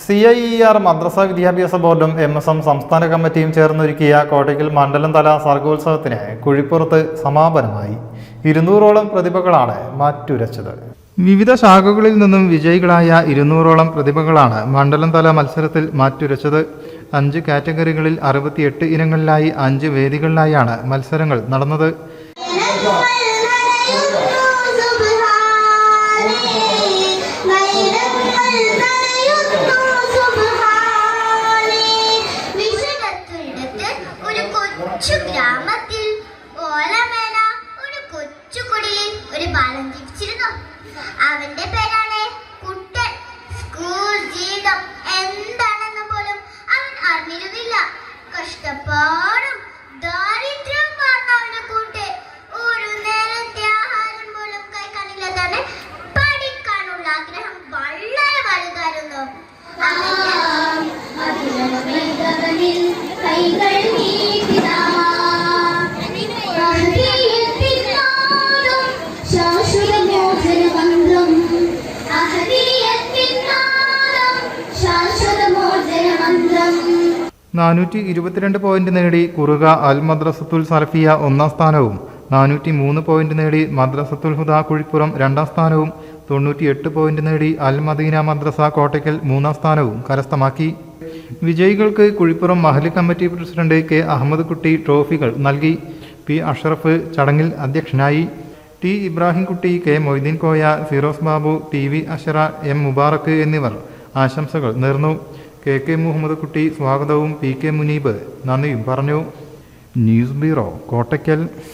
CIER മദ്രസ വിദ്യാഭ്യാസ ബോർഡും MSM സംസ്ഥാന കമ്മിറ്റിയും ചേർന്നൊരുക്കിയ കോട്ടയ്ക്കൽ മണ്ഡലം തല സർഗോത്സവത്തിന് കുഴിപ്പുറത്ത് സമാപനമായി. 200ഓളം പ്രതിഭകളാണ് മാറ്റുരച്ചത്. വിവിധ ശാഖകളിൽ നിന്നും വിജയികളായ 200ഓളം പ്രതിഭകളാണ് മണ്ഡലം തല മത്സരത്തിൽ മാറ്റുരച്ചത്. 5 കാറ്റഗറികളിൽ 68 ഇനങ്ങളിലായി 5 വേദികളിലായാണ് മത്സരങ്ങൾ നടന്നത്. ഗ്രാമത്തിൽ ഓലമേന ഒരു കൊച്ചുകുടിലിൽ ഒരു ബാലൻ ജീവിച്ചിരുന്നു. അവന്റെ പേരാണ് കുട്ടൻ. സ്കൂൾ ജീവിതം എന്താണെന്ന് പോലും അവൻ അറിഞ്ഞിരുന്നില്ല. കഷ്ടപ്പാടും ദാരിദ്ര്യവും കാരണം അവന്റെ കൂട്ട് ഒരു നേരത്തെ ആഹാരം പോലും കഴിക്കാനില്ലാതാണ്. പഠിക്കാനുള്ള ആഗ്രഹം വളരെ വലുതായിരുന്നു. പോയിന്റ് നേടി കുറുക അൽ മദ്രസത്തുൽ സലഫിയ 1ാം സ്ഥാനവും 403 പോയിന്റ് നേടി മദ്രസത്തുൽ ഹുദ കുഴിപ്പുറം 2ാം സ്ഥാനവും 98 പോയിന്റ് നേടി അൽ മദീന മദ്രസ കോട്ടയ്ക്കൽ 3ാം സ്ഥാനവും കരസ്ഥമാക്കി. വിജയികൾക്ക് കുഴിപ്പുറം മഹല്ല് കമ്മിറ്റി പ്രസിഡന്റ് K. അഹമ്മദ് കുട്ടി ട്രോഫികൾ നൽകി. P. അഷ്റഫ് ചടങ്ങിൽ അധ്യക്ഷനായി. T. Ibrahimkutty, K. Moideen Koya, Firoz Babu, TV അഷറ, M. മുബാറക്ക് എന്നിവർ ആശംസകൾ നേർന്നു. KK മുഹമ്മദ് കുട്ടി സ്വാഗതവും PK മുനീബ് നന്ദിയും പറഞ്ഞു. News bureau, Kottakkal.